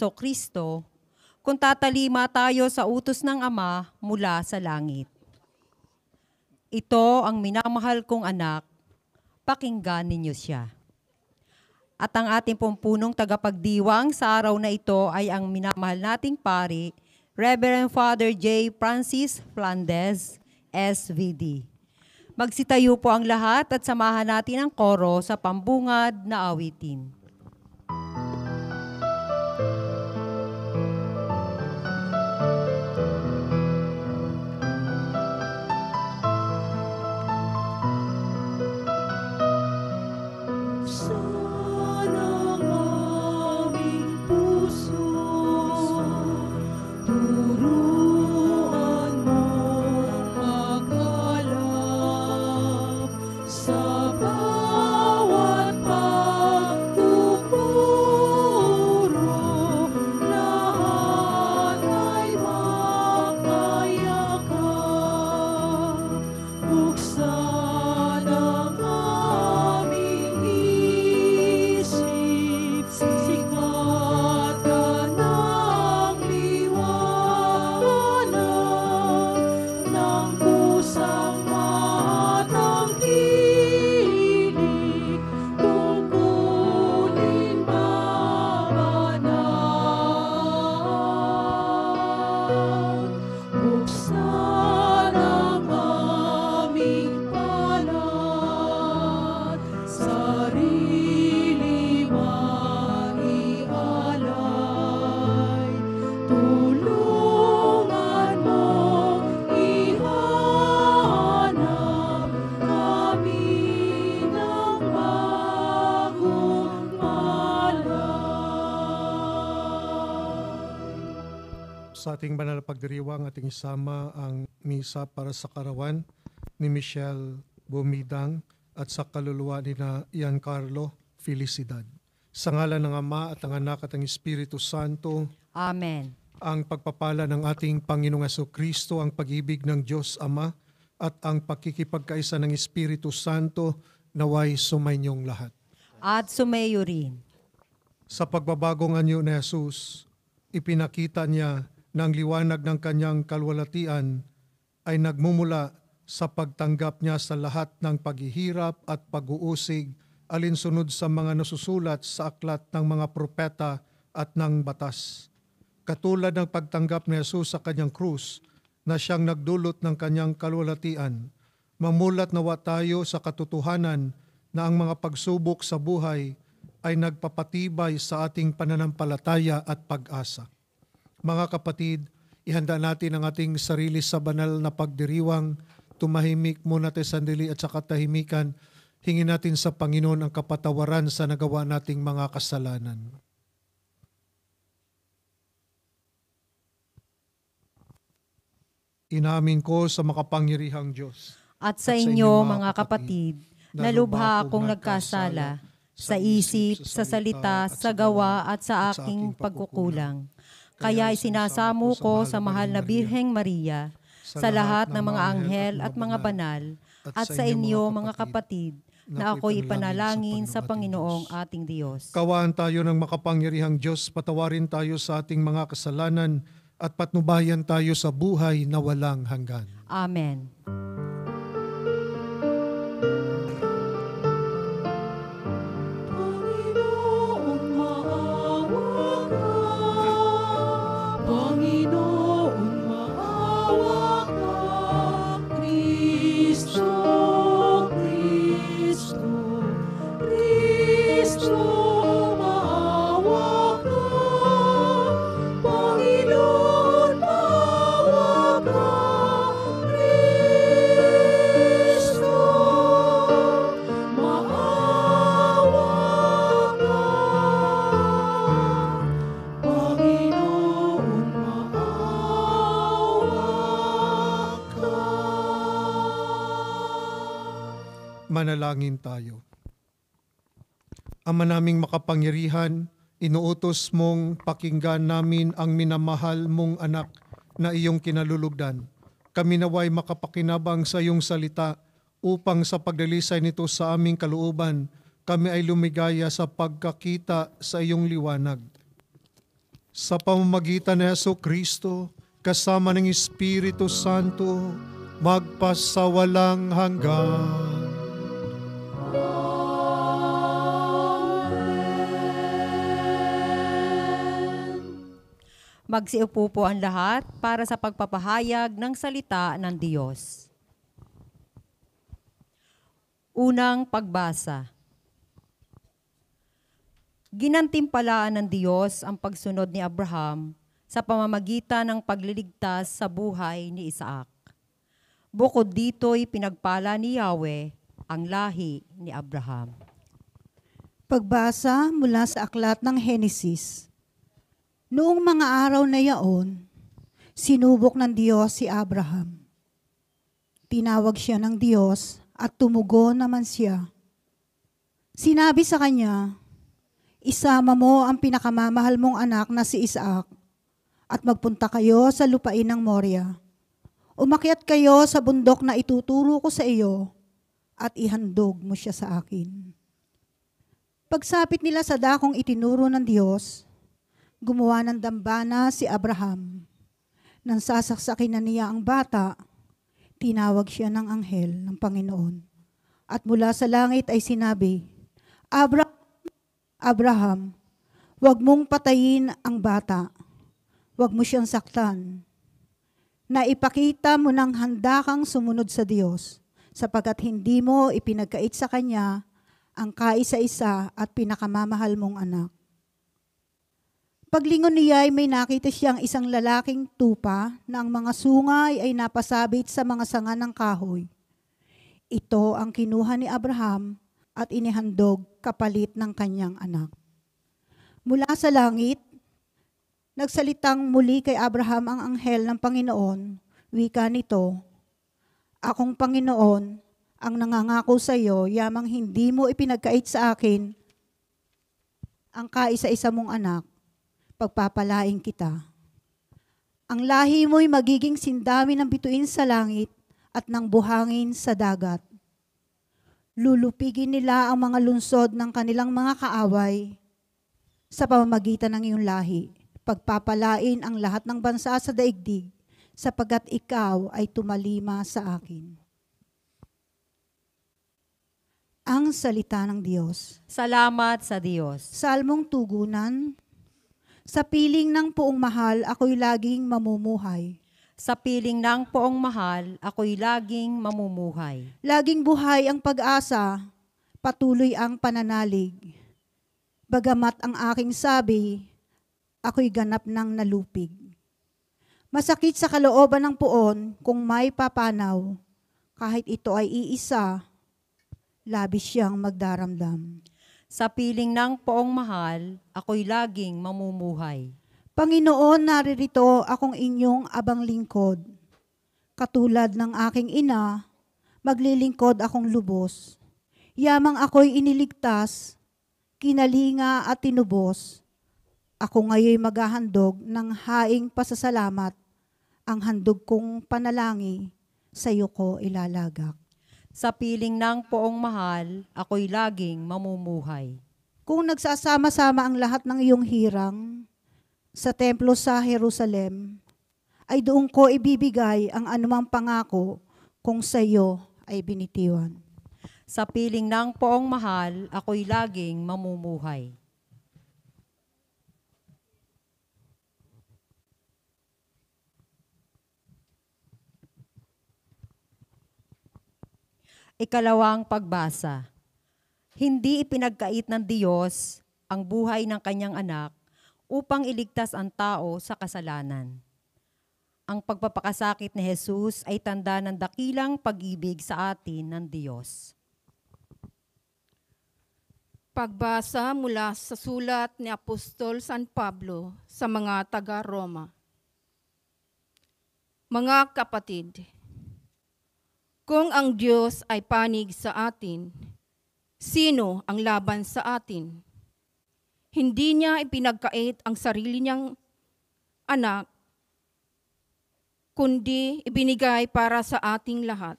Kristo, kung tatalima tayo sa utos ng Ama mula sa langit. Ito ang minamahal kong anak, pakinggan ninyo siya. At ang ating pumpunong tagapagdiwang sa araw na ito ay ang minamahal nating pari, Reverend Father J. Francis Flandes, SVD. Magsitayo po ang lahat at samahan natin ang koro sa pambungad na awitin. Sa ating banal na pagdiriwang, ating isama ang misa para sa karawan ni Michelle Bumidang at sa kaluluwa ni na Giancarlo Felicidad. Sa ngalan ng Ama at ng Anak at ng Espiritu Santo. Amen. Ang pagpapala ng ating Panginoong Jesucristo, ang pag-ibig ng Diyos Ama at ang pakikipagkaisa ng Espiritu Santo naway sumainyong lahat. At sumayo rin. Sa pagbabagong anyo ni Jesus, ipinakita niya na ang liwanag ng kanyang kalwalatian ay nagmumula sa pagtanggap niya sa lahat ng paghihirap at pag-uusig alinsunod sa mga nasusulat sa aklat ng mga propeta at ng batas. Katulad ng pagtanggap ni Jesus sa kanyang krus na siyang nagdulot ng kanyang kalwalatian, mamulat nawa tayo sa katotohanan na ang mga pagsubok sa buhay ay nagpapatibay sa ating pananampalataya at pag-asa. Mga kapatid, ihanda natin ang ating sarili sa banal na pagdiriwang. Tumahimik muna tayo sandali at sa katahimikan, hingin natin sa Panginoon ang kapatawaran sa nagawa nating mga kasalanan. Inamin ko sa makapangyarihang Diyos at sa inyo mga kapatid, na lubha akong nagkasala sa isip, sa salita, sa gawa at sa aking pagkukulang. Kaya isinasamo ko sa mahal na Birheng Maria, sa lahat ng mga anghel at mga banal, at sa inyo mga kapatid, na ako'y ipanalangin sa Panginoong ating Diyos. Kawaan tayo ng makapangyarihang Diyos, patawarin tayo sa ating mga kasalanan, at patnubayan tayo sa buhay na walang hanggan. Amen. Manalangin tayo. Ama naming makapangyarihan, inuutos mong pakinggan namin ang minamahal mong anak na iyong kinalulugdan. Kami naway makapakinabang sa iyong salita upang sa pagdalisay nito sa aming kalooban, kami ay lumigaya sa pagkakita sa iyong liwanag. sa pamamagitan ni Jesucristo, kasama ng Espiritu Santo, magpasawalang hanggan. Magsiupo po ang lahat para sa pagpapahayag ng salita ng Diyos. Unang pagbasa. Ginantimpalaan ng Diyos ang pagsunod ni Abraham sa pamamagitan ng pagliligtas sa buhay ni Isaac. Bukod dito'y pinagpala ni Yahweh ang lahi ni Abraham. Pagbasa mula sa aklat ng Henesis. Noong mga araw na yaon, sinubok ng Diyos si Abraham. Tinawag siya ng Diyos at tumugon naman siya. Sinabi sa kanya, isama mo ang pinakamamahal mong anak na si Isaac at magpunta kayo sa lupain ng Moria. Umakyat kayo sa bundok na ituturo ko sa iyo at ihandog mo siya sa akin. Pagsapit nila sa dakong itinuro ng Diyos, gumawa ng dambana si Abraham. Nang sasaksakin na niya ang bata, tinawag siya ng anghel ng Panginoon. At mula sa langit ay sinabi, Abraham, huwag mong patayin ang bata. Huwag mo siyang saktan. Naipakita mo ng handa kang sumunod sa Diyos, sapagkat hindi mo ipinagkait sa Kanya ang kaisa-isa at pinakamamahal mong anak. Paglingon niya ay may nakita siyang isang lalaking tupa na ang mga sungay ay napasabit sa mga sanga ng kahoy. Ito ang kinuha ni Abraham at inihandog kapalit ng kanyang anak. Mula sa langit, nagsalitang muli kay Abraham ang anghel ng Panginoon. Wika nito, akong Panginoon, ang nangangako sa iyo, yamang hindi mo ipinagkait sa akin ang kaisa-isa mong anak, pagpapalain kita. Ang lahi mo'y magiging sindami ng bituin sa langit at ng buhangin sa dagat. Lulupigin nila ang mga lunsod ng kanilang mga kaaway sa pamamagitan ng iyong lahi. Pagpapalain ang lahat ng bansa sa daigdig, sapagkat ikaw ay tumalima sa akin. Ang salita ng Diyos. Salamat sa Diyos. Salmong tugunan. Sa piling ng poong mahal, ako'y laging mamumuhay. Sa piling ng poong mahal, ako'y laging mamumuhay. Laging buhay ang pag-asa, patuloy ang pananalig. Bagamat ang aking sabi, ako'y ganap ng nalupig. Masakit sa kalooban ng poon kung may papanaw, kahit ito ay iisa, labis siyang magdaramdam. Sa piling ng poong mahal, ako'y laging mamumuhay. Panginoon, naririto akong inyong abang lingkod. Katulad ng aking ina, maglilingkod akong lubos. Yamang ako'y iniligtas, kinalinga at tinubos. Ako ngayon maghahandog ng haing pasasalamat, ang handog kong panalangin, sa iyo ko ilalagak. Sa piling ng poong mahal, ako'y laging mamumuhay. Kung nagsasama-sama ang lahat ng iyong hirang sa templo sa Jerusalem, ay doon ko ibibigay ang anumang pangako kung sa iyo ay binitiwan. Sa piling ng poong mahal, ako'y laging mamumuhay. Ikalawang pagbasa. Hindi ipinagkait ng Diyos ang buhay ng kanyang anak upang iligtas ang tao sa kasalanan. Ang pagpapakasakit ni Jesus ay tanda ng dakilang pag-ibig sa atin ng Diyos. Pagbasa mula sa sulat ni Apostol San Pablo sa mga taga-Roma. Mga kapatid, kung ang Diyos ay panig sa atin, sino ang laban sa atin? Hindi niya ipinagkait ang sarili niyang anak, kundi ibinigay para sa ating lahat.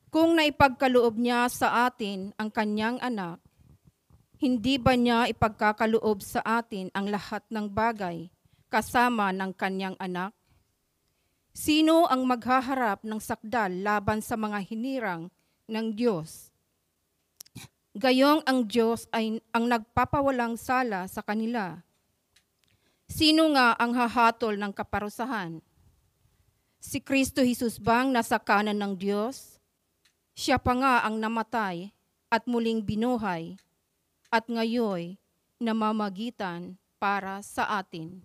Kung naipagkaloob niya sa atin ang kanyang anak, hindi ba niya ipagkakaloob sa atin ang lahat ng bagay? kasama ng kanyang anak? Sino ang maghaharap ng sakdal laban sa mga hinirang ng Diyos? Gayong ang Diyos ay ang nagpapawalang sala sa kanila. Sino nga ang hahatol ng kaparusahan? Si Kristo Jesus bang nasa kanan ng Diyos? Siya pa nga ang namatay at muling binuhay at ngayoy namamagitan para sa atin.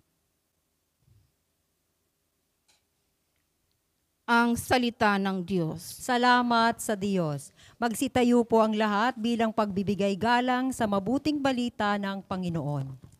Ang salita ng Diyos. Salamat sa Diyos. Magsitayo po ang lahat bilang pagbibigay galang sa mabuting balita ng Panginoon.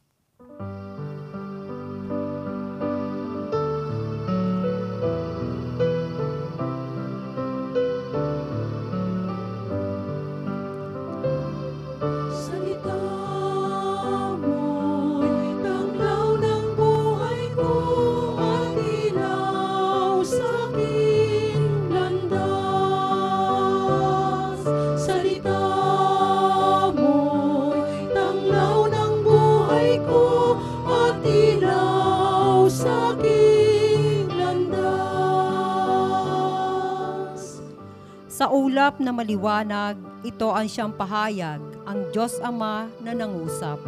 Sa ulap na maliwanag, ito ang siyang pahayag, ang Diyos Ama na nangusap.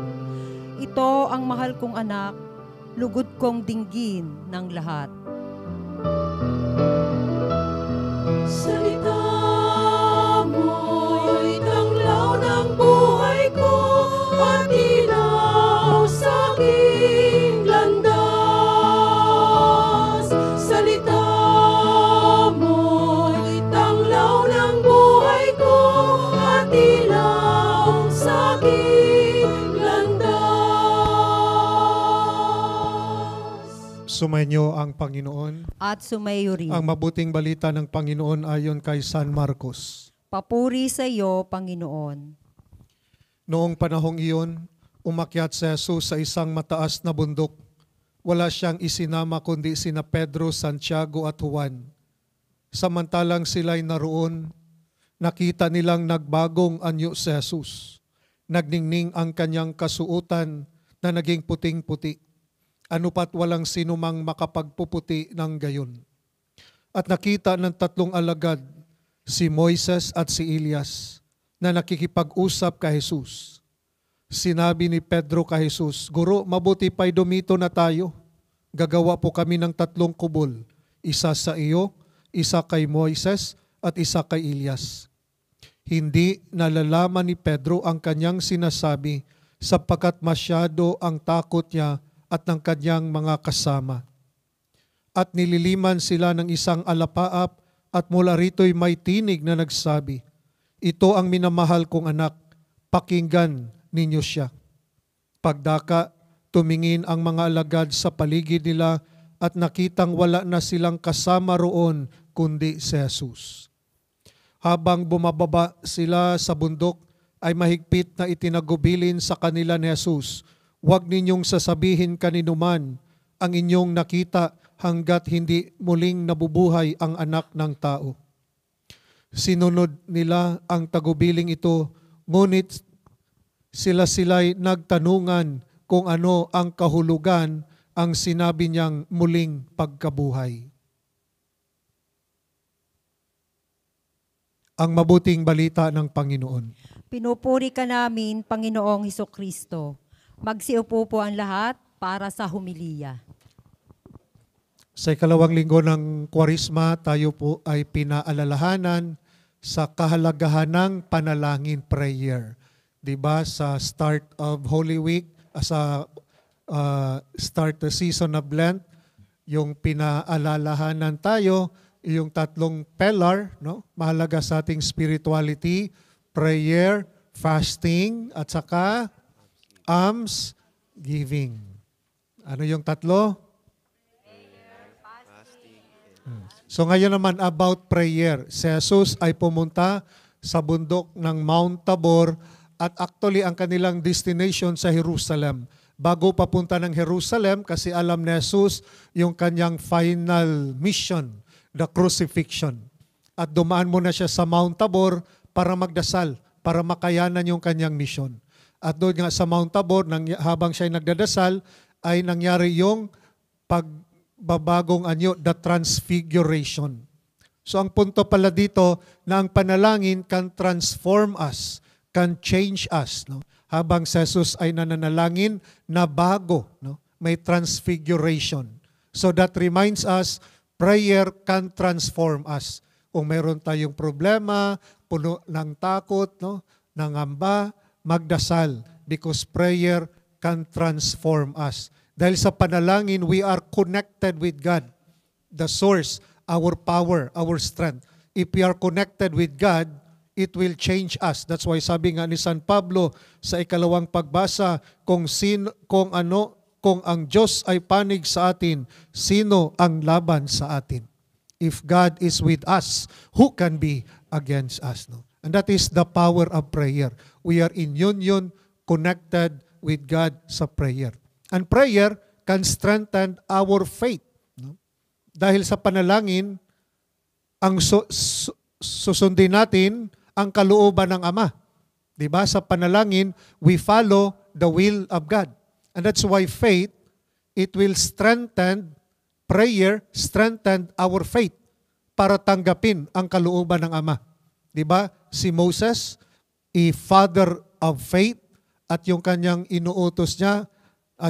Ito ang mahal kong anak, lugod kong dinggin ng lahat. Salita mo'y tanglaw ng buhay ko at ilaw sa aking landas. Salita mo'y tanglaw ng buhay ko at ilaw sa aking landas. Sumainyo ang Panginoon. At sumayo rin. Ang mabuting balita ng Panginoon ayon kay San Marcos. Papuri sa iyo, Panginoon. Noong panahong iyon, umakyat si Jesus sa isang mataas na bundok. Wala siyang isinama kundi sina Pedro, Santiago at Juan. Samantalang sila'y naroon, nakita nilang nagbagong anyo si Jesus. Nagningning ang kanyang kasuotan na naging puting-puti. Ano pat walang sinumang makapagpuputi ng gayon. At nakita ng tatlong alagad, si Moises at si Elias, na nakikipag-usap kay Jesus. Sinabi ni Pedro kay Jesus, Guro, mabuti pa'y dumito na tayo. Gagawa po kami ng 3 kubol, isa sa iyo, isa kay Moises, at isa kay Elias. Hindi nalalaman ni Pedro ang kanyang sinasabi sapagkat masyado ang takot niya at ng kanyang mga kasama. At nililiman sila ng isang alapaap at mula rito'y may tinig na nagsabi, Ito ang minamahal kong anak, pakinggan ninyo siya. Pagdaka, tumingin ang mga alagad sa paligid nila at nakitang wala na silang kasama roon kundi si Jesus. Habang bumababa sila sa bundok, ay mahigpit na itinagubilin sa kanila ni Jesus, Huwag ninyong sasabihin kaninuman ang inyong nakita hanggat hindi muling nabubuhay ang anak ng tao. Sinunod nila ang tagubiling ito, ngunit sila'y nagtanungan kung ano ang kahulugan ang sinabi niyang muling pagkabuhay. Ang mabuting balita ng Panginoon. Pinupuri ka namin, Panginoong Hesukristo. Magsiupo po ang lahat para sa humiliya. Sa ikalawang linggo ng Kwarisma, tayo po ay pinaalalahanan sa kahalagahan ng panalangin prayer. Diba sa start of Holy Week, sa start the season of Lent, yung pinaalalahanan tayo, yung 3 pillar, no? Mahalaga sa ating spirituality, prayer, fasting, at saka alms giving. Ano yung 3? So ngayon naman about prayer. Si Jesus ay pumunta sa bundok ng Mount Tabor at actually ang kanilang destination sa Jerusalem. Bago papunta ng Jerusalem kasi alam ni Jesus yung kanyang final mission, the crucifixion. At dumaan muna siya sa Mount Tabor para magdasal, para makayanan yung kanyang mission. At doon nga sa Mount Tabor, habang siya nagdadasal, ay nangyari yung pagbabagong anyo, the transfiguration. So ang punto pala dito na ang panalangin can transform us, can change us. No? Habang si Jesus ay nananalangin na bago, no? May transfiguration. So that reminds us, prayer can transform us. Kung meron tayong problema, puno ng takot, no? Nangamba, magdasal. Because prayer can transform us. Dahil sa panalangin, we are connected with God, the source, our power, our strength. If we are connected with God, it will change us. That's why sabi nga ni San Pablo sa ikalawang pagbasa, kung ang Diyos ay panig sa atin, sino ang laban sa atin? If God is with us, who can be against us? No? And that is the power of prayer. We are in union, connected with God sa prayer. And prayer can strengthen our faith. No? Dahil sa panalangin, ang susundin natin ang kalooban ng Ama. Diba? Sa panalangin, we follow the will of God. And that's why faith, it will strengthen, prayer, strengthen our faith para tanggapin ang kalooban ng Ama. Diba? Si Moses, a father of faith, at yung kanyang inuutos niya,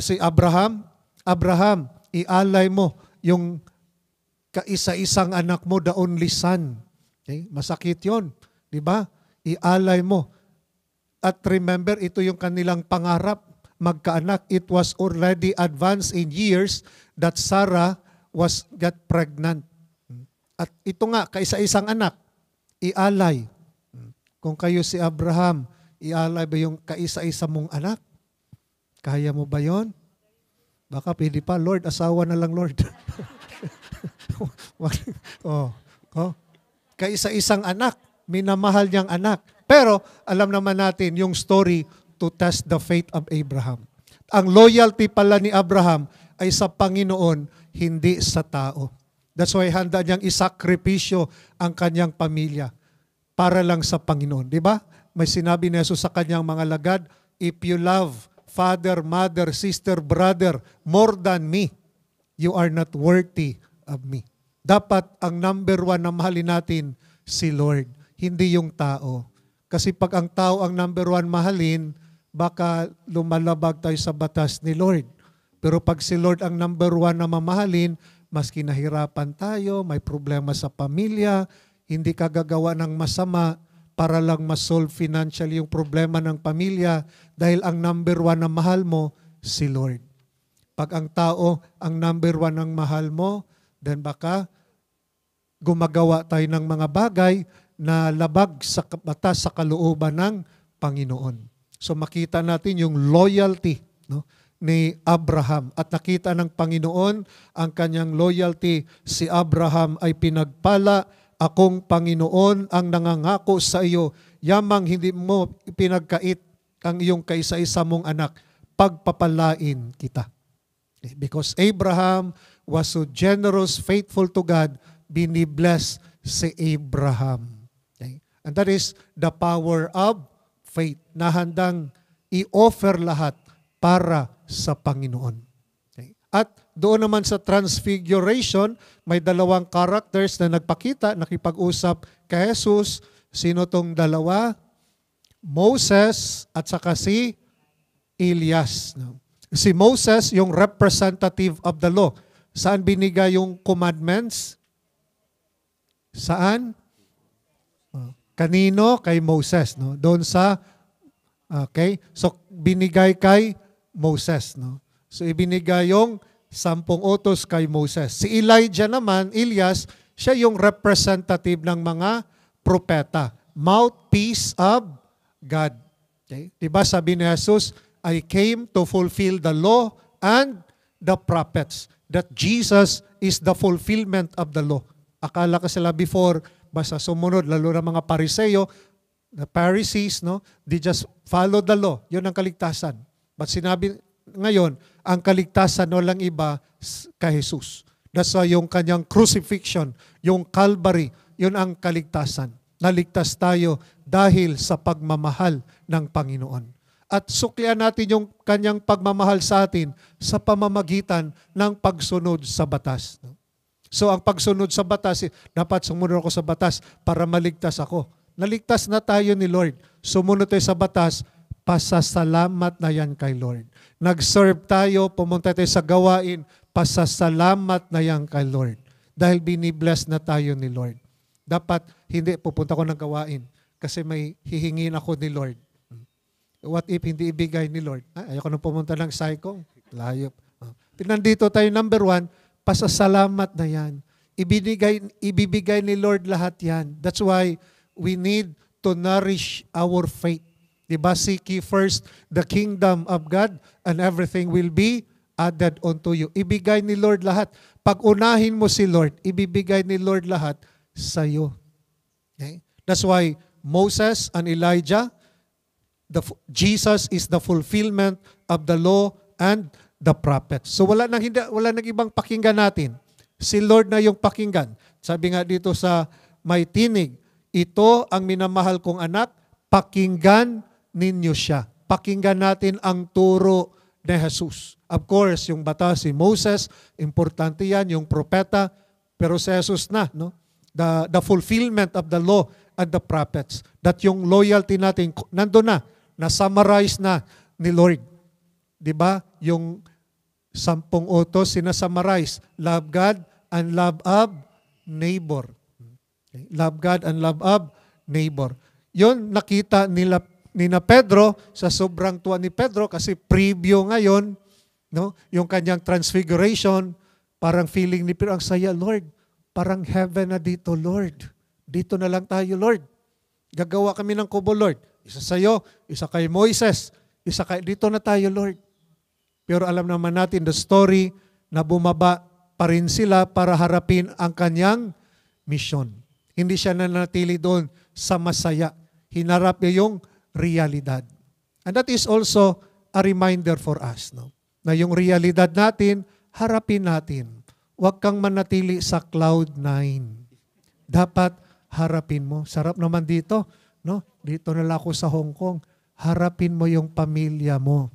si Abraham, ialay mo yung kaisa-isang anak mo, the only son. Okay? Masakit yon. Diba? Ialay mo. At remember, ito yung kanilang pangarap, magkaanak. It was already advanced in years that Sarah got pregnant. At ito nga, kaisa-isang anak, ialay. Kung kayo si Abraham, ialay ba yung kaisa-isa mong anak? Kaya mo ba yon? Baka pwede pa, Lord, asawa na lang, Lord. Kaisa-isang anak. Minamahal niyang anak. Pero alam naman natin yung story to test the faith of Abraham. Ang loyalty pala ni Abraham ay sa Panginoon, hindi sa tao. That's why handa niyang isakripisyo ang kanyang pamilya para lang sa Panginoon. Di ba? May sinabi ni Jesus sa kanyang mga lagad, if you love father, mother, sister, brother more than me, you are not worthy of me. Dapat ang number one na mahalin natin si Lord. Hindi yung tao. Kasi pag ang tao ang number one mahalin, baka lumalabag tayo sa batas ni Lord. Pero pag si Lord ang number one na mamahalin, maski nahirapan tayo, may problema sa pamilya, hindi ka gagawa ng masama para lang ma-solve financially yung problema ng pamilya dahil ang number one na mahal mo, si Lord. Pag ang tao ang number one ang mahal mo, then baka gumagawa tayo ng mga bagay na labag sa batas sa kalooban ng Panginoon. So makita natin yung loyalty, no, ni Abraham. At nakita ng Panginoon ang kanyang loyalty. Si Abraham ay pinagpala, akong Panginoon ang nangangako sa iyo, yamang hindi mo pinagkait ang iyong kaisa-isa mong anak, pagpapalain kita. Because Abraham was so generous, faithful to God, binibless si Abraham. Okay? And that is the power of faith na handang i-offer lahat para sa Panginoon. Okay? At doon naman sa transfiguration, may dalawang characters na nagpakita, nakipag-usap kay Jesus. Sino tong dalawa? Moses at saka si Elias. Si Moses, yung representative of the law. Saan binigay yung commandments? Saan? Kanino? Kay Moses. No? Doon sa, okay? So, binigay kay Moses. No? So, ibinigay yung 10 utos kay Moses. Si Elijah naman, Elias, siya yung representative ng mga propeta. Mouthpiece of God. Okay? Diba sabi ni Jesus, I came to fulfill the law and the prophets. That Jesus is the fulfillment of the law. Akala ka sila before, basta sumunod, lalo na mga Pariseo, the Pharisees, no? They just follow the law. Yun ang kaligtasan. But sinabi ngayon, ang kaligtasan no lang iba kay Jesus. That's why yung kanyang crucifixion, yung Calvary, yun ang kaligtasan. Naligtas tayo dahil sa pagmamahal ng Panginoon. At suklian natin yung kanyang pagmamahal sa atin sa pamamagitan ng pagsunod sa batas. So ang pagsunod sa batas, dapat sumunod ako sa batas para maligtas ako. Naligtas na tayo ni Lord. Sumunod tayo sa batas, pasasalamat na yan kay Lord. Nag-serve tayo, pumunta tayo sa gawain, pasasalamat na yan kay Lord. Dahil binibless na tayo ni Lord. Dapat hindi pupunta ko ng gawain kasi may hihingin ako ni Lord. What if hindi ibigay ni Lord? Ayoko nang pumunta ng psycho. Layo. Nandito tayo, number 1, pasasalamat na yan. Ibibigay ni Lord lahat yan. That's why we need to nourish our faith. Diba? Seek ye first the kingdom of God and everything will be added unto you. Ibigay ni Lord lahat. Pag unahin mo si Lord, ibibigay ni Lord lahat sa iyo. Okay? That's why Moses and Elijah, Jesus is the fulfillment of the law and the prophets. So wala nang ibang pakinggan natin. Si Lord na yung pakinggan. Sabi nga dito sa may tinig, ito ang minamahal kong anak, pakinggan ninyo siya. Pakinggan natin ang turo ni Jesus. Of course, yung batas si Moses, importante yan, yung propeta, pero si Jesus na, no? The fulfillment of the law and the prophets. That yung loyalty natin, nandun na-summarize na ni Lord. Diba? Yung 10 utos, sinasummarize. Love God and love of neighbor. Okay? Love God and love of neighbor. Yun, nakita ni Pedro, sa sobrang tuwa ni Pedro, kasi preview ngayon, no? Yung kanyang transfiguration, parang feeling ni Pedro, ang saya, Lord, parang heaven na dito, Lord. Dito na lang tayo, Lord. Gagawa kami ng kubo, Lord. Isa sa'yo, isa kay Moises, isa kay dito na tayo, Lord. Pero alam naman natin the story na bumaba pa rin sila para harapin ang kanyang mission. Hindi siya nanatili doon sa masaya. Hinarap niya yung realidad. And that is also a reminder for us, no? Na yung realidad natin, harapin natin. Huwag kang manatili sa cloud 9. Dapat harapin mo. Sarap naman dito, no? Dito na lang ako sa Hong Kong. Harapin mo yung pamilya mo.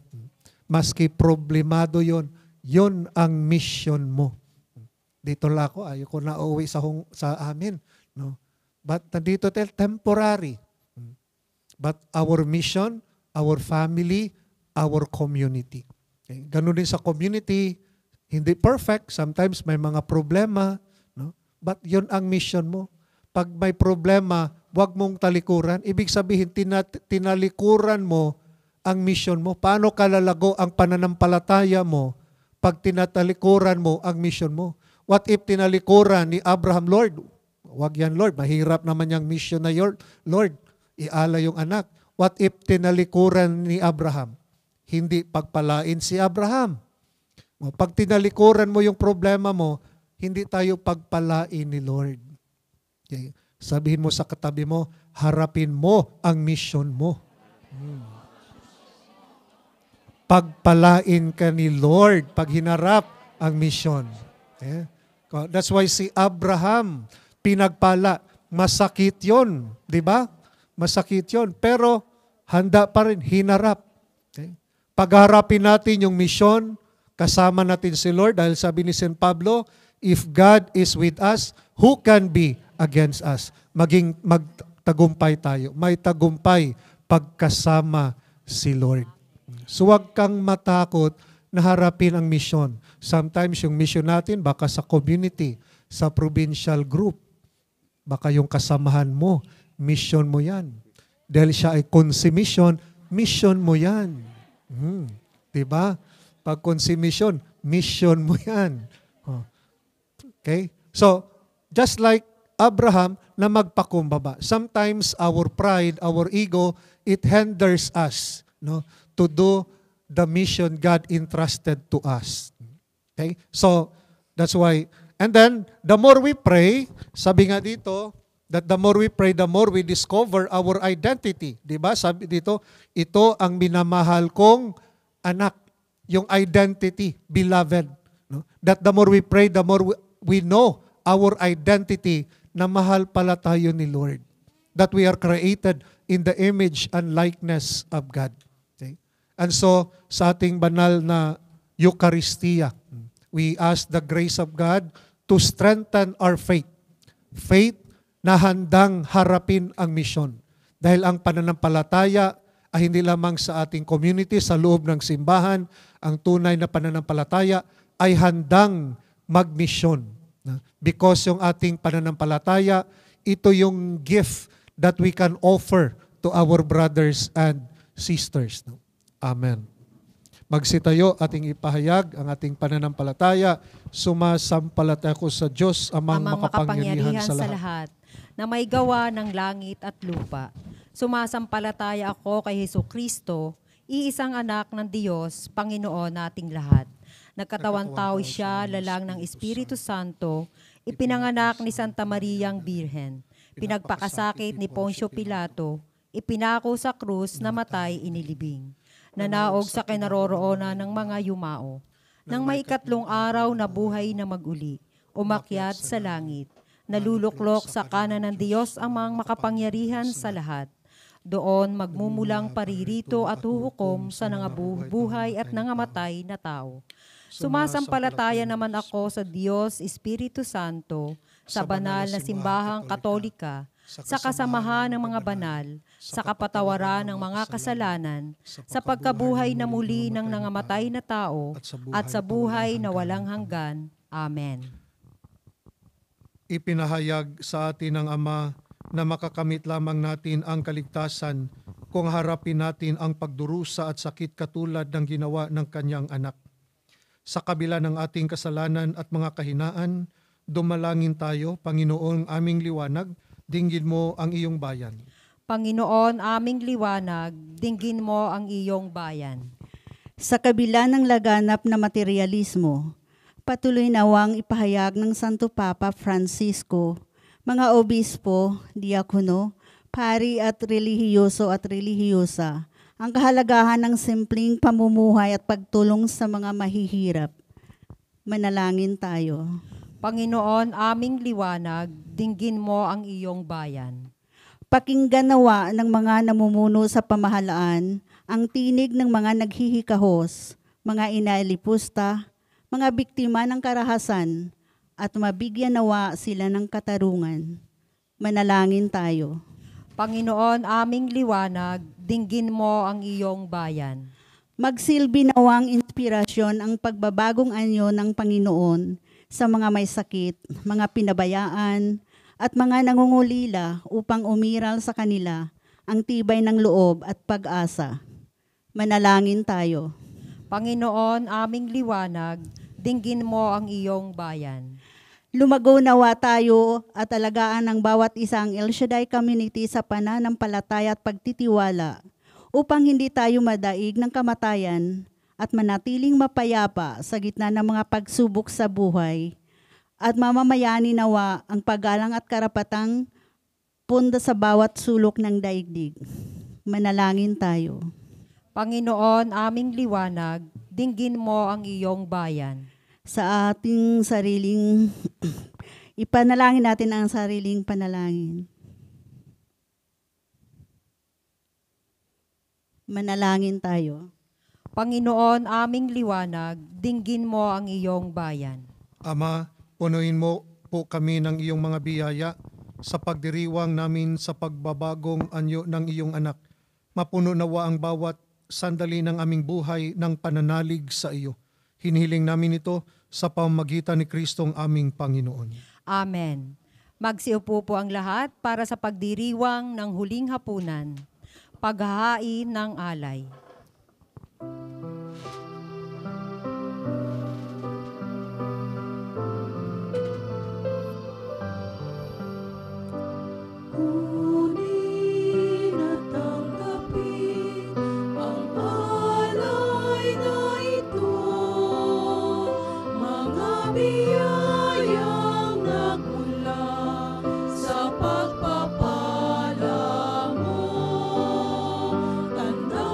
Maski problemado yon, yon ang mission mo. Dito lang ako, ayoko na uuwi sa amin, no? But nandito tayo, temporary. But our mission, our family, our community. Okay? Ganun din sa community, hindi perfect, sometimes may mga problema, no? But yun ang mission mo. Pag may problema, huwag mong talikuran. Ibig sabihin, tinalikuran mo ang mission mo. Paano kalalago ang pananampalataya mo pag tinatalikuran mo ang mission mo? What if tinalikuran ni Abraham, Lord? Huwag yan, Lord. Mahirap naman yung mission na Lord. Iala yung anak. What if tinalikuran ni Abraham? Hindi pagpalain si Abraham. Pag tinalikuran mo yung problema mo, hindi tayo pagpalain ni Lord. Okay. Sabihin mo sa katabi mo, harapin mo ang mission mo. Pagpalain ka ni Lord pag hinarap ang mission. Okay. That's why si Abraham, pinagpala, masakit yon, di ba? Masakit yon, pero handa pa rin, hinarap. Okay. Pagharapin natin yung mission, kasama natin si Lord dahil sabi ni St. Pablo, if God is with us, who can be against us? Magtagumpay tayo. May tagumpay pagkasama si Lord. So huwag kang matakot na harapin ang mission. Sometimes yung mission natin baka sa community, sa provincial group, baka yung kasamahan mo, mission mo yan. Dahil siya ay consummation, mission mo yan. Diba? Pag consummation, mission mo yan. Okay? So, just like Abraham na magpakumbaba. Sometimes our pride, our ego, it hinders us, no, to do the mission God entrusted to us. Okay? So, that's why, and then, the more we pray, sabi nga dito, that the more we pray, the more we discover our identity. Diba? Sabi dito, ito ang minamahal kong anak. Yung identity, beloved. No? That the more we pray, the more we know our identity na mahal pala tayo ni Lord. That we are created in the image and likeness of God. Okay? And so, sa ating banal na Eucharistia, we ask the grace of God to strengthen our faith. Faith na handang harapin ang misyon. Dahil ang pananampalataya ay hindi lamang sa ating community, sa loob ng simbahan, ang tunay na pananampalataya ay handang magmisyon. Because yung ating pananampalataya, ito yung gift that we can offer to our brothers and sisters. Amen. Magsitayo ating ipahayag ang ating pananampalataya. Sumasampalataya ko sa Diyos, amang makapangyarihan sa lahat, na may gawa ng langit at lupa. Sumasampalataya ako kay Hesukristo, iisang anak ng Diyos, Panginoon nating lahat. Nagkatawang tao siya, lalang ng Espiritu Santo, ipinanganak ni Santa Mariang Birhen, pinagpakasakit ni Poncio Pilato, ipinako sa krus, namatay, inilibing. Nanaog sa kinaroroonan ng mga yumao. Nang may ikatlong araw na buhay na maguli, umakyat sa langit, naluluklok sa kanan ng Diyos ang mga makapangyarihan sa lahat. Doon magmumulang paririto at huhukom sa nangabubuhay at nangamatay na tao. Sumasampalataya naman ako sa Diyos Espiritu Santo, sa banal na simbahang katolika, sa kasamahan ng mga banal, sa kapatawaran ng mga kasalanan, sa pagkabuhay na muli ng nangamatay na tao, at sa buhay na walang hanggan. Amen. Ipinahayag sa atin ng Ama na makakamit lamang natin ang kaligtasan kung harapin natin ang pagdurusa at sakit katulad ng ginawa ng kanyang anak. Sa kabila ng ating kasalanan at mga kahinaan, dumalangin tayo, Panginoon aming liwanag, dinggin mo ang iyong bayan. Panginoon aming liwanag, dinggin mo ang iyong bayan. Sa kabila ng laganap na materialismo, patuloy nawang ipahayag ng Santo Papa Francisco, mga obispo, diakono, pari at relihiyoso at relihiyosa, ang kahalagahan ng simpleng pamumuhay at pagtulong sa mga mahihirap. Manalangin tayo. Panginoon aming liwanag, dinggin mo ang iyong bayan. Pakinggan nawa ng mga namumuno sa pamahalaan ang tinig ng mga naghihikahos, mga inalipusta, mga biktima ng karahasan, at mabigyan nawa sila ng katarungan. Manalangin tayo. Panginoon aming liwanag, dinggin mo ang iyong bayan. Magsilbi nawang inspirasyon ang pagbabagong anyo ng Panginoon sa mga may sakit, mga pinabayaan, at mga nangungulila upang umiral sa kanila ang tibay ng loob at pag-asa. Manalangin tayo. Panginoon aming liwanag, dinggin mo ang iyong bayan. Lumago nawa tayo at alagaan ng bawat isang El Shaddai community sa pananampalataya at pagtitiwala upang hindi tayo madaig ng kamatayan at manatiling mapayapa sa gitna ng mga pagsubok sa buhay at mamamayani nawa ang paggalang at karapatang punda sa bawat sulok ng daigdig. Manalangin tayo. Panginoon aming liwanag, dinggin mo ang iyong bayan. Sa ating sariling, ipanalangin natin ang sariling panalangin. Manalangin tayo. Panginoon aming liwanag, dinggin mo ang iyong bayan. Ama, punuin mo po kami ng iyong mga biyaya sa pagdiriwang namin sa pagbabagong anyo ng iyong anak. Mapuno nawa ang bawat sandali ng aming buhay ng pananalig sa iyo. Hinihiling namin ito sa pamamagitan ni Kristong aming Panginoon. Amen. Magsiupo po ang lahat para sa pagdiriwang ng huling hapunan. Paghahain ng alay. Kunin at tanggapin ang alay na ito, mga biyayang nagmula sa pagpapala mo. Tanda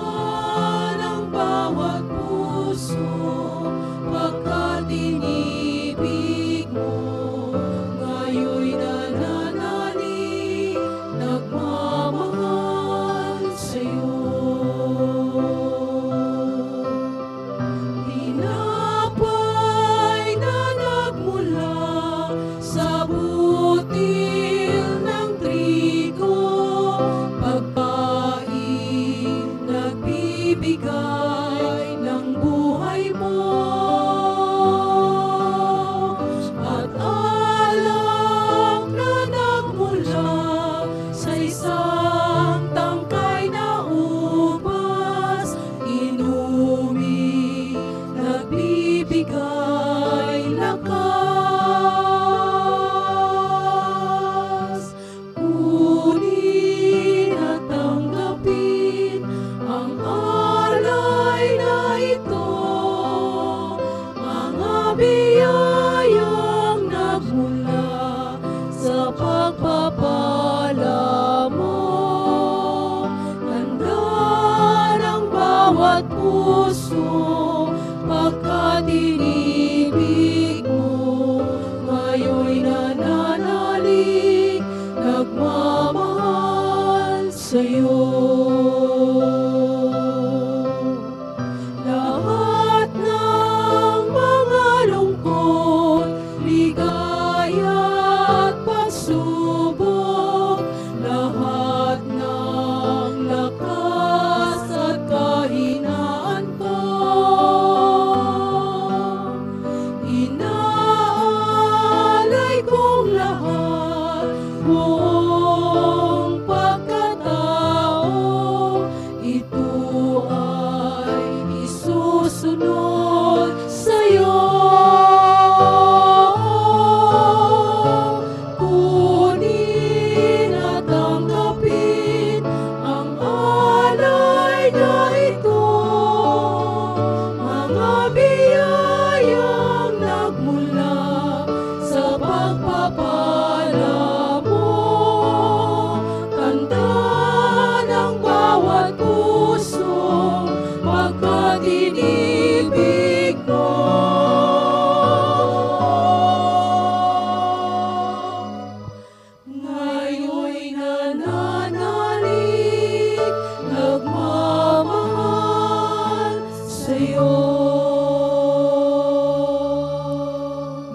ng bawat puso pagkat inibig mo, ngayo'y nananalig, nagmamahal sa'yo.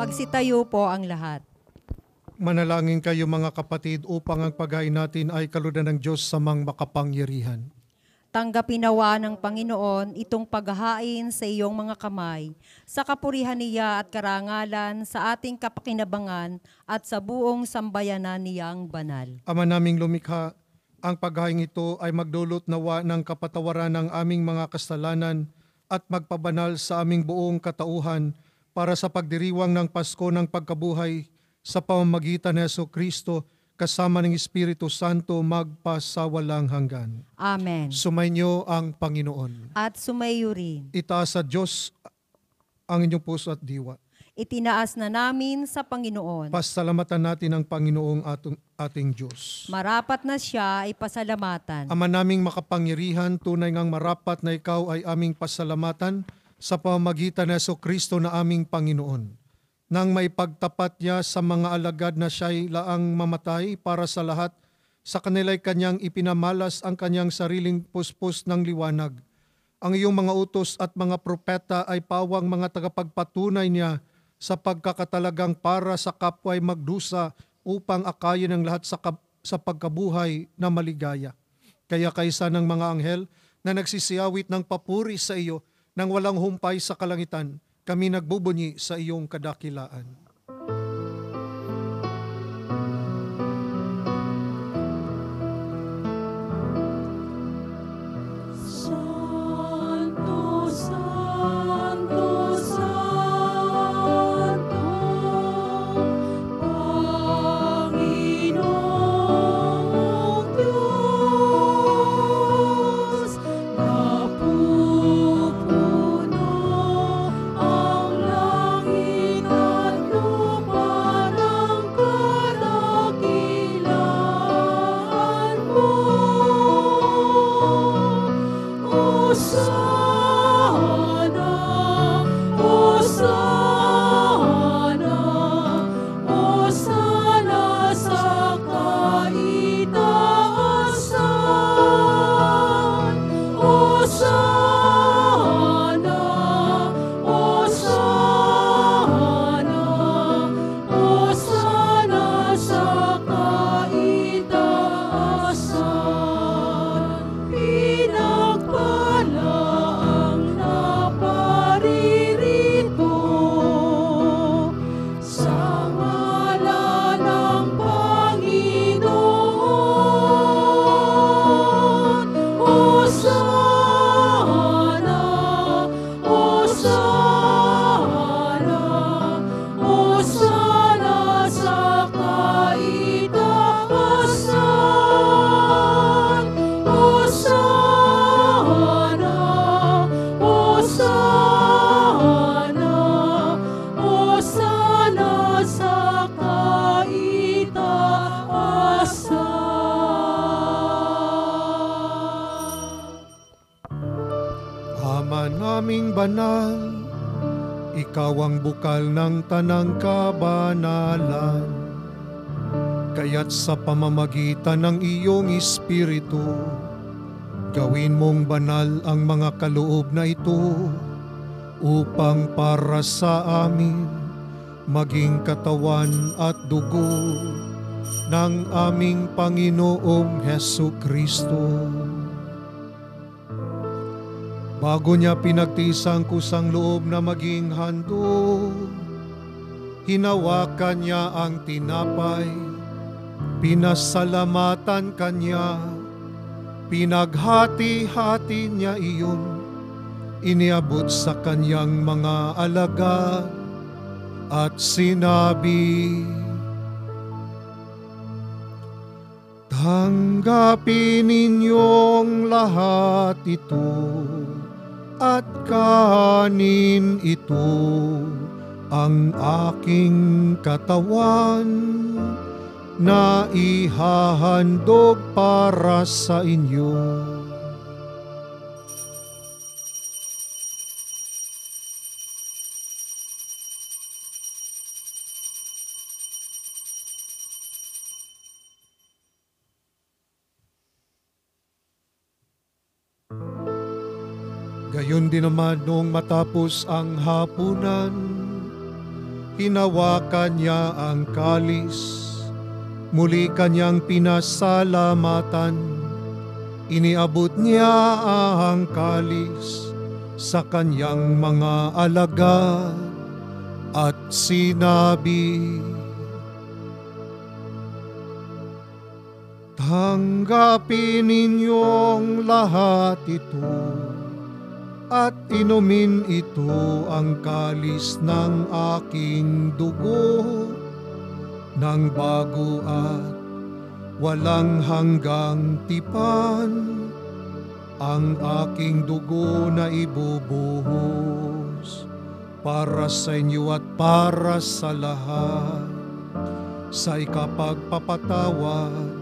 Magsitayo po ang lahat. Manalangin kayo mga kapatid upang ang paghain natin ay kalooban ng Diyos sa mang makapangyarihan. Tanggapin nawa ng Panginoon itong paghahain sa iyong mga kamay, sa kapurihan niya at karangalan, sa ating kapakinabangan at sa buong sambayanan niyang banal. Ama naming lumikha, ang paghain ito ay magdulot nawa ng kapatawaran ng aming mga kasalanan at magpabanal sa aming buong katauhan para sa pagdiriwang ng Pasko ng pagkabuhay sa pamamagitan ni Jesucristo kasama ng Espiritu Santo magpasawalang hanggan. Amen. Sumainyo ang Panginoon. At sumayo rin. Itaas sa Diyos ang inyong puso at diwa. Itinaas na namin sa Panginoon. Pasalamatan natin ang Panginoong ating Diyos. Marapat na siya ay pasalamatan. Ama naming makapangyarihan, tunay ngang marapat na ikaw ay aming pasalamatan sa pamamagitan ni Jesucristo na aming Panginoon. Nang may pagtapat niya sa mga alagad na siya'y laang mamatay para sa lahat, sa kanila'y kanyang ipinamalas ang kanyang sariling puspos ng liwanag. Ang iyong mga utos at mga propeta ay pawang mga tagapagpatunay niya sa pagkakatalagang para sa kapwa'y magdusa upang akayin ang lahat sa pagkabuhay na maligaya. Kaya kaysa ng mga anghel na nagsisiyawit ng papuri sa iyo nang walang humpay sa kalangitan, kami nagbubunyi sa iyong kadakilaan. Santo, Santo, Santo, Panginoong Diyos, napupuno ang langit at lupa ng kadakilaan mo. Hosana, Hosana, Hosana sa kaitaasan. Hosana, Hosana, Hosana sa kaitaasan. Pinagpala ang naparirito sa ngalan ng Panginoon. Hosana, Hosana, Hosana sa kaitaasan. Hosana, Hosana, Hosana sa kaitaasan. Ama naming banal, ikaw ang bukal ng tanang kabanalan. Kaya't sa pamamagitan ng iyong Espiritu, gawin mong banal ang mga kaloob na ito upang para sa amin maging katawan at dugo ng aming Panginoong Hesukristo. Bago niya pinagtisang kusang loob na maging handog, hinawakan niya ang tinapay, pinasalamatan kanya, pinaghati-hati niya iyon, iniabot sa kanyang mga alagad at sinabi, tanggapin ninyong lahat ito at kanin ito, ang aking katawan na ihahandog para sa inyo. Gayon din naman noong matapos ang hapunan, hinawakan niya ang kalis, muli kanyang pinasalamatan, iniabot niya ang kalis sa kanyang mga alagad at sinabi, tanggapin ninyong lahat ito at inumin ito ang kalis ng aking dugo ng bago at walang hanggang tipan, ang aking dugo na ibubuhos para sa inyo at para sa lahat sa ikapagpapatawad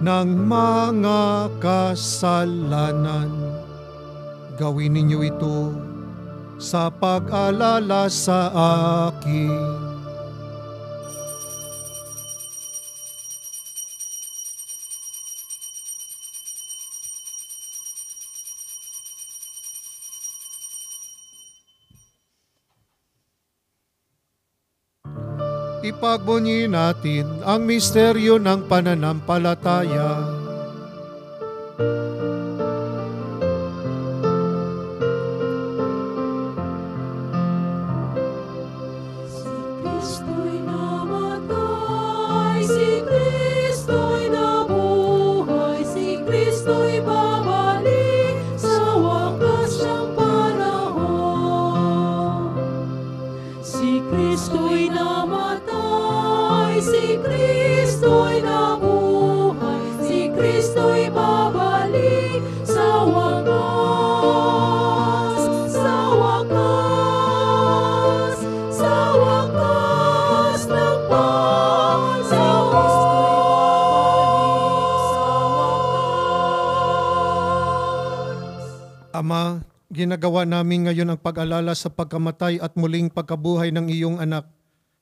ng mga kasalanan. Gawin ninyo ito sa pag-alala sa akin. Ipagbunyi natin ang misteryo ng pananampalataya. Kristo'y namatay, si Kristo'y nabuhay, si Kristo'y babalik sa wakas ng panahon. Si Kristo'y namatay, si Kristo'y nabuhay, si Kristo'y babalik sa wakas, sa wakas, sa wakas ng panahon. Si Ama, ginagawa namin ngayon ang pag-alala sa pagkamatay at muling pagkabuhay ng iyong anak.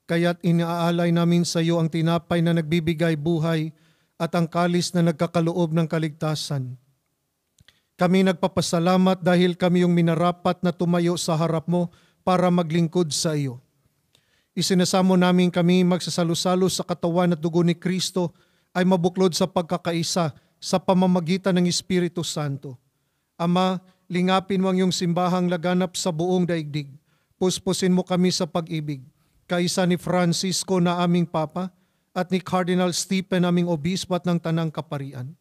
Kaya't iniaalay namin sa iyo ang tinapay na nagbibigay buhay at ang kalis na nagkakaloob ng kaligtasan. Kami nagpapasalamat dahil kami yung minarapat na tumayo sa harap mo para maglingkod sa iyo. Isinasamo namin kami magsasalo-salo sa katawan at dugo ni Kristo ay mabuklod sa pagkakaisa sa pamamagitan ng Espiritu Santo. Ama, lingapin mo ang iyong simbahang laganap sa buong daigdig. Puspusin mo kami sa pag-ibig. Kaisa ni Francisco na aming Papa at ni Cardinal Stephen aming Obispo at ng Tanang Kaparian.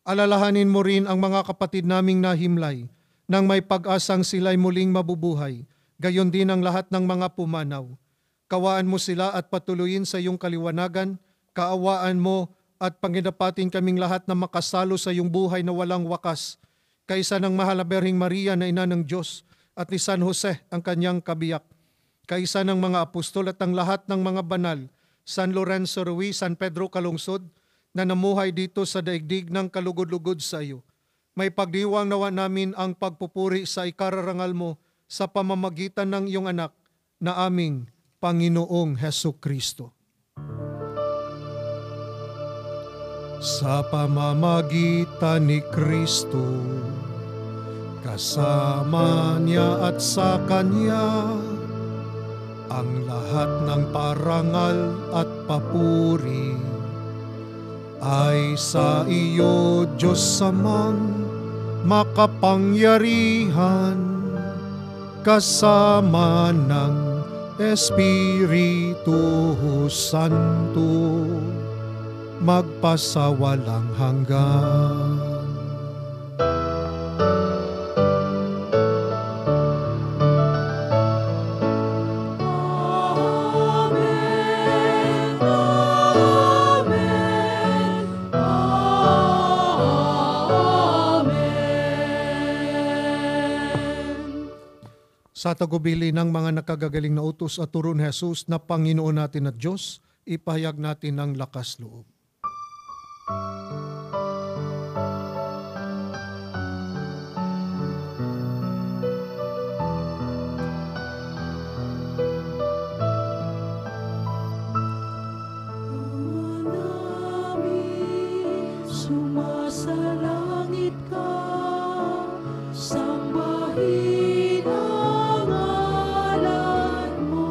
Alalahanin mo rin ang mga kapatid naming nahimlay nang may pag-asang sila'y muling mabubuhay. Gayon din ang lahat ng mga pumanaw. Kawaan mo sila at patuloyin sa iyong kaliwanagan. Kaawaan mo at panginapatin kaming lahat na makasalo sa iyong buhay na walang wakas. Kaisa ng Mahal na Berhing Maria na Ina ng Diyos at ni San Jose ang kanyang kabiyak. Kaisa ng mga apostol at ang lahat ng mga banal, San Lorenzo Ruiz, San Pedro Calungsod, na namuhay dito sa daigdig ng kalugod-lugod sa iyo. May pagdiwang nawa namin ang pagpupuri sa ikararangal mo sa pamamagitan ng iyong anak na aming Panginoong Hesukristo. Sa pamamagitan ni Kristo, kasama niya at sa Kanya, ang lahat ng parangal at papuri ay sa iyo, Diyos Amang makapangyarihan, kasama ng Espiritu Santo, magpasawalang hanggan. Sa tagubili ng mga nakagagaling na utos at turo ni Jesus na Panginoon natin at Diyos, ipahayag natin ang lakas loob. Sumasalangit ka, sambahin ang ngalan mo.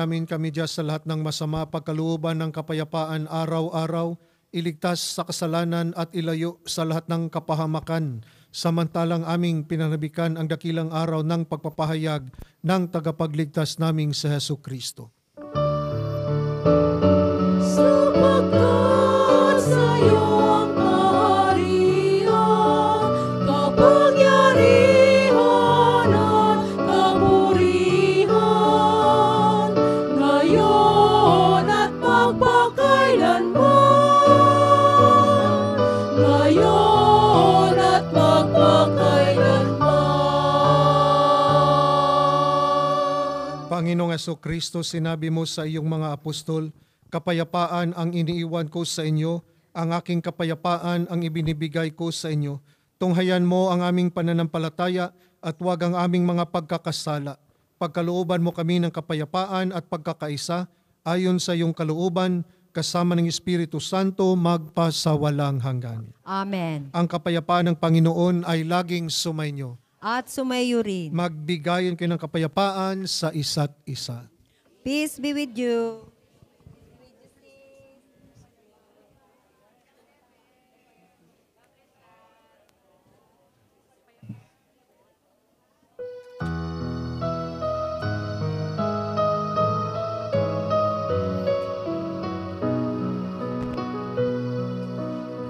namin kami Diyos sa lahat ng masama, pagkalooban ng kapayapaan araw-araw, iligtas sa kasalanan at ilayo sa lahat ng kapahamakan, samantalang aming pinanabikan ang dakilang araw ng pagpapahayag ng tagapagligtas naming sa Jesucristo. Sapagkat sa'yo ang kaharian, kapangyarihan at kapurihan, ngayon at magpakailanman, ngayon at magpakailanman. Panginoong Jesucristo, sinabi mo sa iyong mga apostol, kapayapaan ang iniiwan ko sa inyo, ang aking kapayapaan ang ibinibigay ko sa inyo. Tunghayan mo ang aming pananampalataya at huwag ang aming mga pagkakasala. Pagkalooban mo kami ng kapayapaan at pagkakaisa, ayon sa iyong kalooban, kasama ng Espiritu Santo, magpasawalang hanggan. Amen. Ang kapayapaan ng Panginoon ay laging sumainyo. At sumayo rin. Magbigayan kayo ng kapayapaan sa isa't isa. Peace be with you.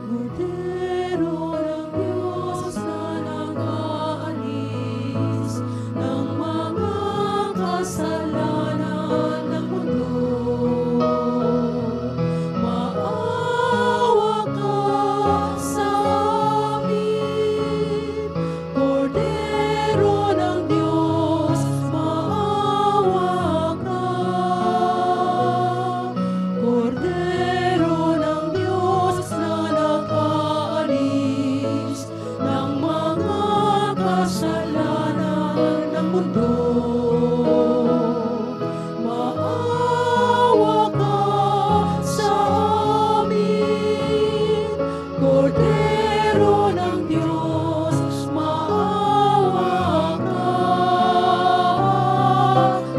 Kordero ng Diyos na nag-aalis ng mga kasalanan ng mundo, maawa ka sa amin. Kordero ng Diyos, maawa ka. Kordero ng Diyos na nag-aalis ng mga kasalanan ng mundo, maawa ka sa amin. Kordero ng Diyos, maawa ka.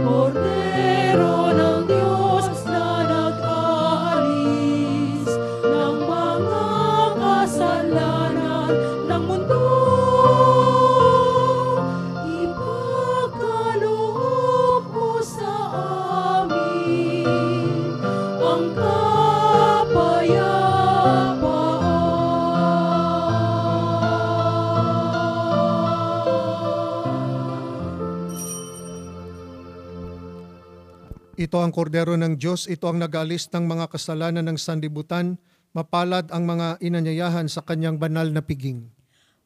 Kordero ng Diyos na nag-aalis ng mga kasalanan ng mundo, ipagkaloob mo sa amin ang kapayapaan. Ito ang kordero ng Diyos, ito ang nag-aalis ng mga kasalanan ng sanlibutan, mapalad ang mga inanyayahan sa kanyang banal na piging.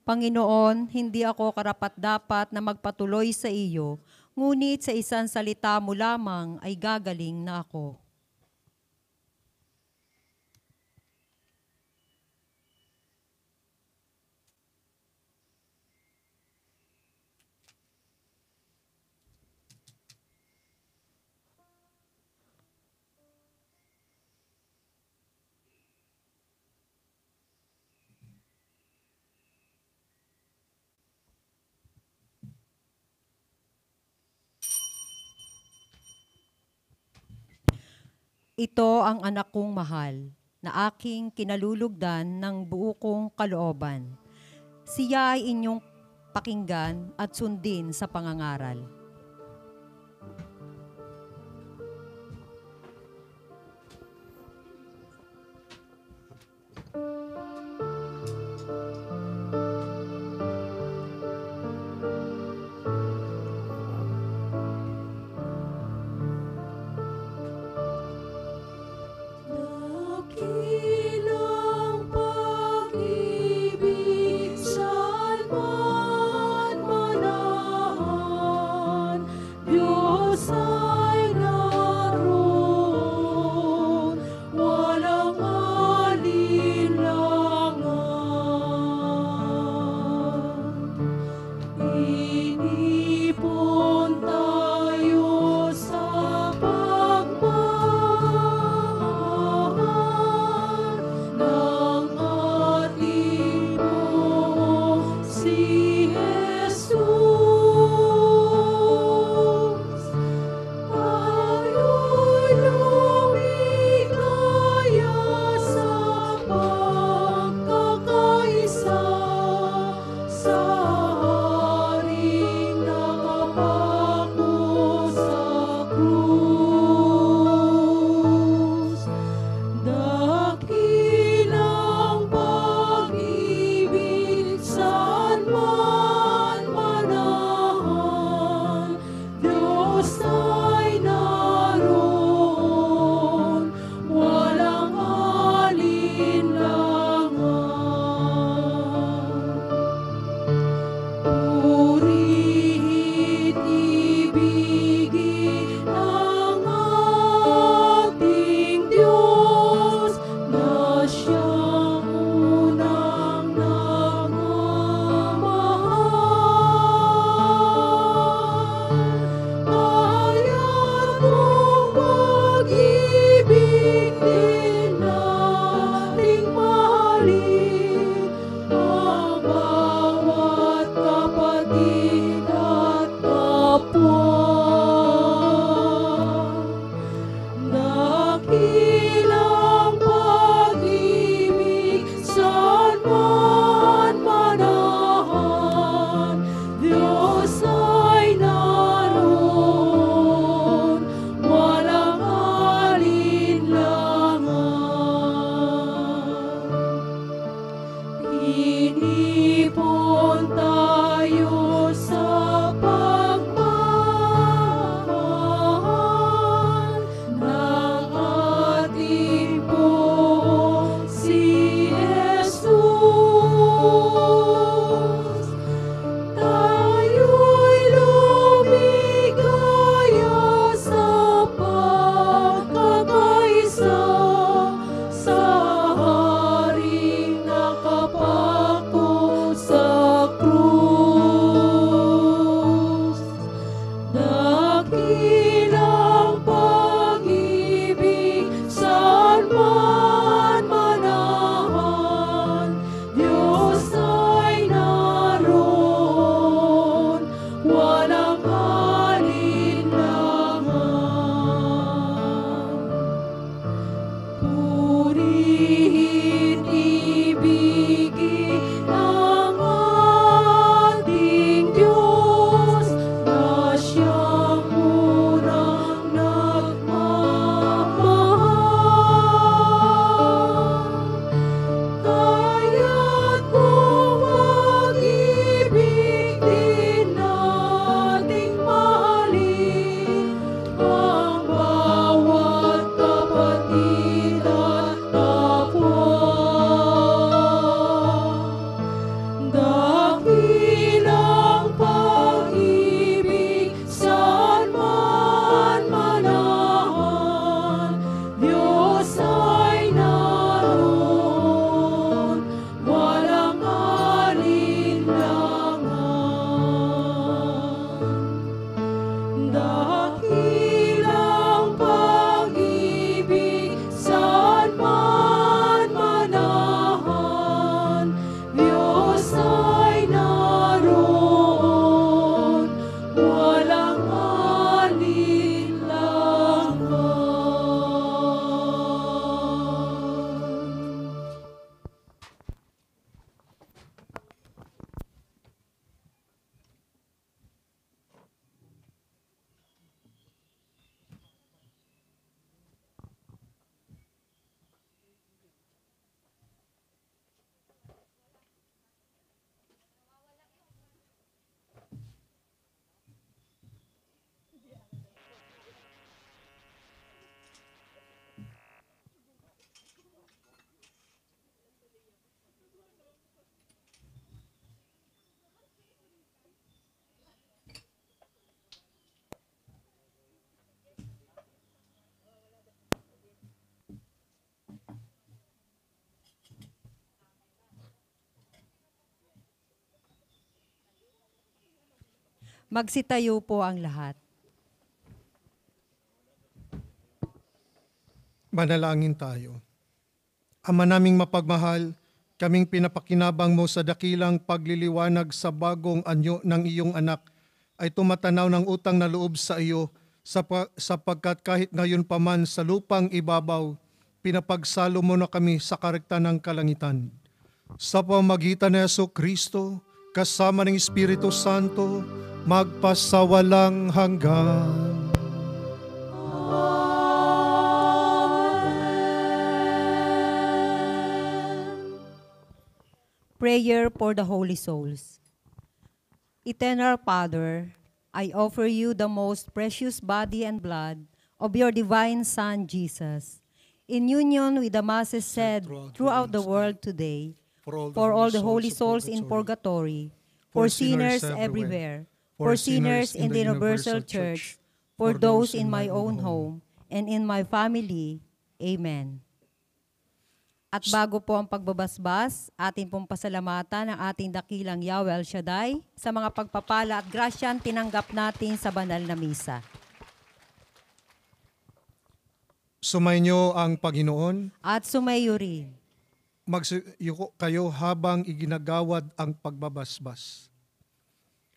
Panginoon, hindi ako karapat-dapat na magpatuloy sa iyo, ngunit sa isang salita mo lamang ay gagaling na ako. Ito ang anak kong mahal, na aking kinalulugdan ng buo kong kalooban. Siya ay inyong pakinggan at sundin sa pangangaral. Dakilang pag-ibig saan man manahan, Diyos ay naroon, walang alinlangan. Inipon tayo sa pagmamahal ng ating Panginoong si Jesus. Tayo Magsitayo po ang lahat. Manalangin tayo. Ama naming mapagmahal, kaming pinapakinabang mo sa dakilang pagliliwanag sa bagong anyo ng iyong anak ay tumatanaw ng utang na loob sa iyo sapagkat kahit ngayon pa man sa lupang ibabaw, pinapagsalo mo na kami sa karekta ng kalangitan. Sa pamagitan ni Jesucristo, kasama ng Espiritu Santo, magpasawalang hanggan. Prayer for the Holy Souls. Eternal Father, I offer you the most precious body and blood of your divine Son, Jesus, in union with the masses said throughout the world today, for all the holy souls in purgatory, for sinners everywhere, for sinners in the universal church, for those in my own home, and in my family. Amen. At bago po ang pagbabasbas, atin pong pasalamatan ang ating dakilang Yahweh El Shaddai sa mga pagpapala at grasyang tinanggap natin sa banal na misa. Sumainyo ang Panginoon. At sumayo rin. Magsuko kayo habang iginagawad ang pagbabasbas.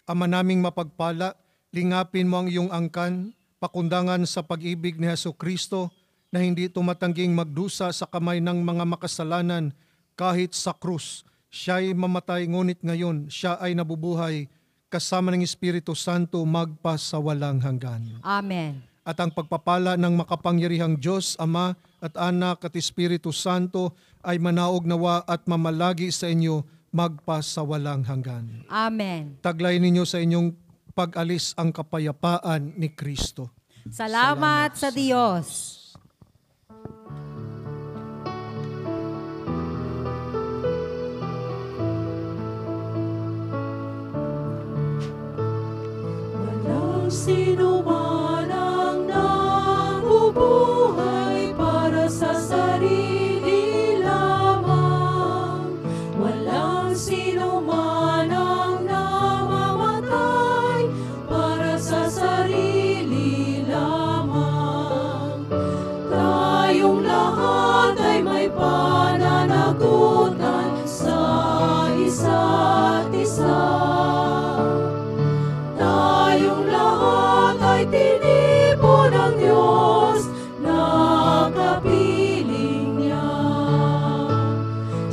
Ama naming mapagpala, lingapin mo ang iyong angkan, pakundangan sa pag-ibig ni Jesucristo na hindi tumatangging magdusa sa kamay ng mga makasalanan kahit sa krus. Siya ay mamatay, ngunit ngayon siya ay nabubuhay kasama ng Espiritu Santo magpasawalang hanggan. Amen. At ang pagpapala ng makapangyarihang Diyos, Ama at Anak at Espiritu Santo ay manaog nawa at mamalagi sa inyo magpasawalang hanggan. Amen. Taglay ninyo sa inyong pag-alis ang kapayapaan ni Kristo. Salamat sa Diyos. Walang sino man ang nabubuhay para sa sarili lamang. Walang sino man ang namamatay para sa sarili lamang. Tayong lahat ay may pananagutan sa isa't isa. Tayong lahat ay tinipon ng Diyos na kapiling niya.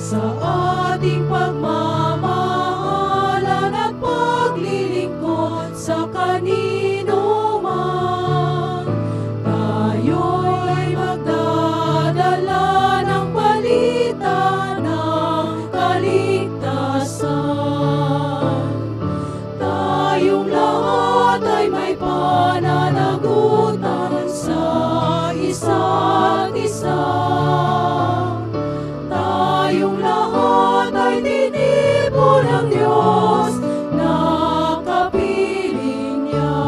Sa ating pagmamahalan at paglilingkod sa kanino man, tayo'y magdadala ng balita ng kaligtasan. Tayong lahat ay may pananagutan sa isa't isa. Tayong lahat ay tinipon ng Diyos na kapiling niya.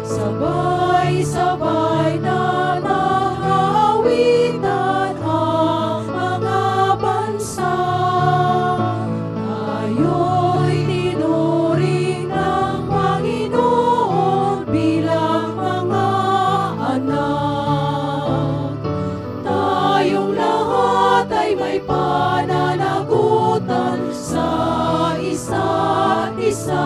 Sabay-sabay na nag-aawitan ang mga bansa. Tayo'y tinuring ng Panginoon bilang mga anak. Tayong lahat ay may pananagutan sa isa't isa.